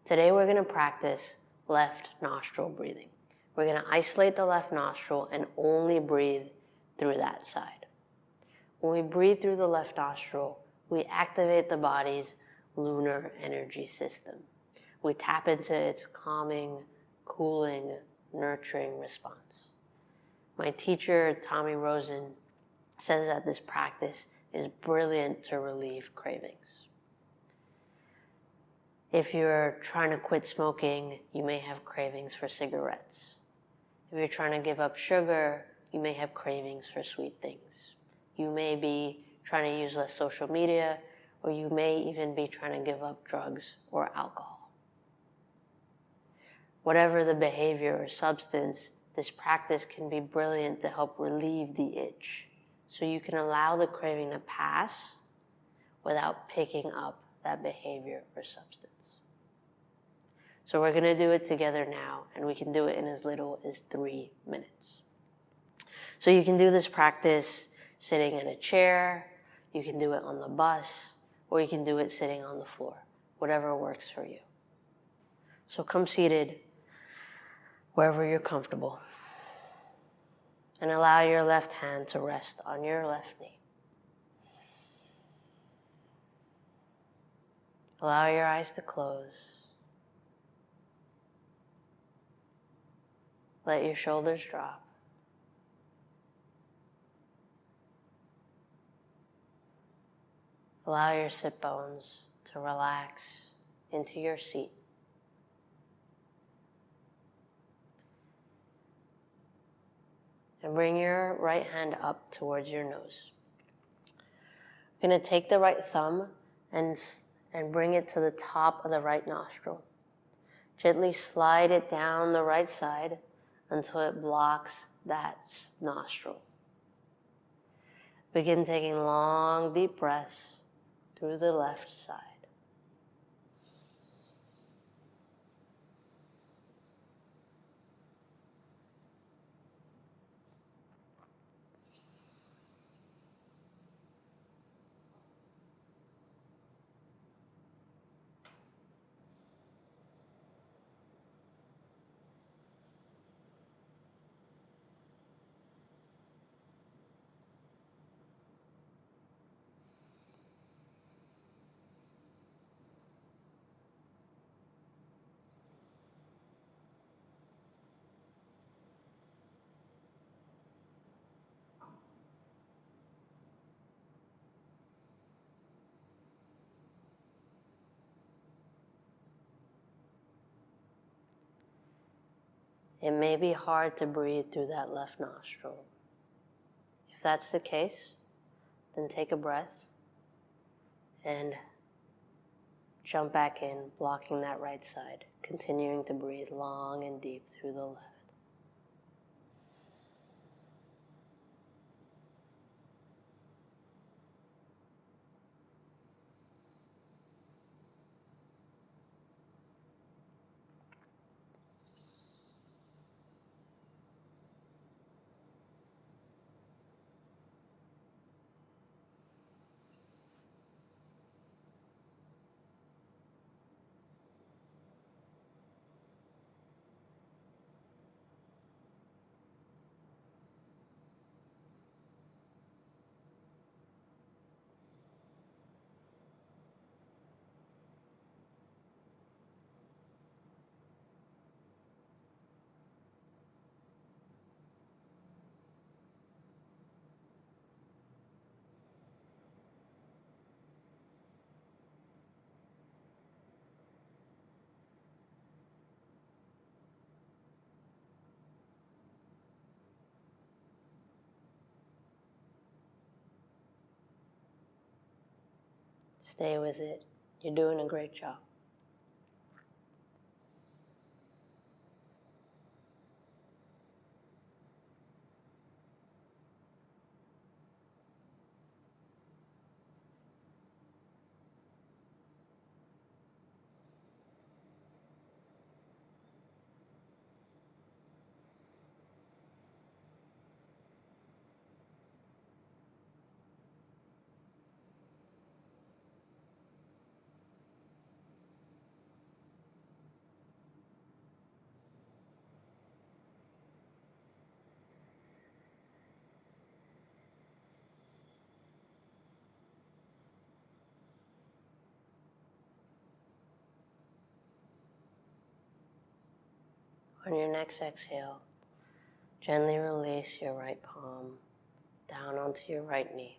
Today we're going to practice left nostril breathing. We're going to isolate the left nostril and only breathe through that side. When we breathe through the left nostril, we activate the body's lunar energy system. We tap into its calming, cooling, nurturing response. My teacher, Tommy Rosen, says that this practice is brilliant to relieve cravings. If you're trying to quit smoking, you may have cravings for cigarettes. If you're trying to give up sugar, you may have cravings for sweet things. You may be trying to use less social media, or you may even be trying to give up drugs or alcohol. Whatever the behavior or substance, this practice can be brilliant to help relieve the itch, so you can allow the craving to pass without picking up that behavior or substance. So we're going to do it together now, and we can do it in as little as 3 minutes. So you can do this practice sitting in a chair, you can do it on the bus, or you can do it sitting on the floor, whatever works for you. So come seated wherever you're comfortable, and allow your left hand to rest on your left knee. Allow your eyes to close. Let your shoulders drop. Allow your sit bones to relax into your seat. And bring your right hand up towards your nose. You're going to take the right thumb and bring it to the top of the right nostril. Gently slide it down the right side until it blocks that nostril. Begin taking long, deep breaths through the left side. It may be hard to breathe through that left nostril. If that's the case, then take a breath and jump back in, blocking that right side, continuing to breathe long and deep through the left. Stay with it. You're doing a great job. On your next exhale, gently release your right palm down onto your right knee.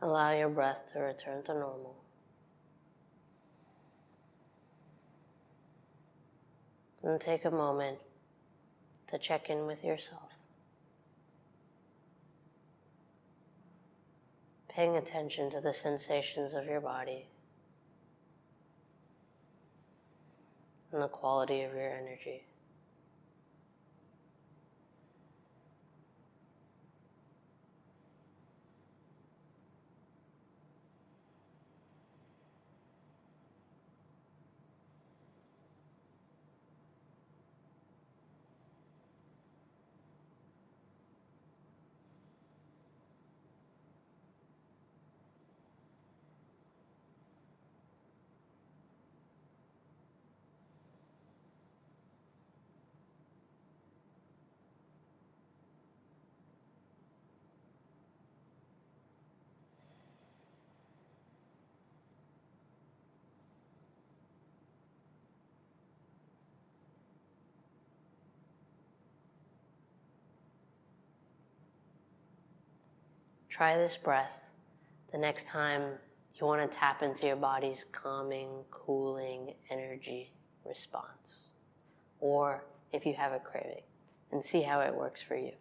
Allow your breath to return to normal. And take a moment to check in with yourself. Paying attention to the sensations of your body and the quality of your energy. Try this breath the next time you want to tap into your body's calming, cooling energy response, or if you have a craving, and see how it works for you.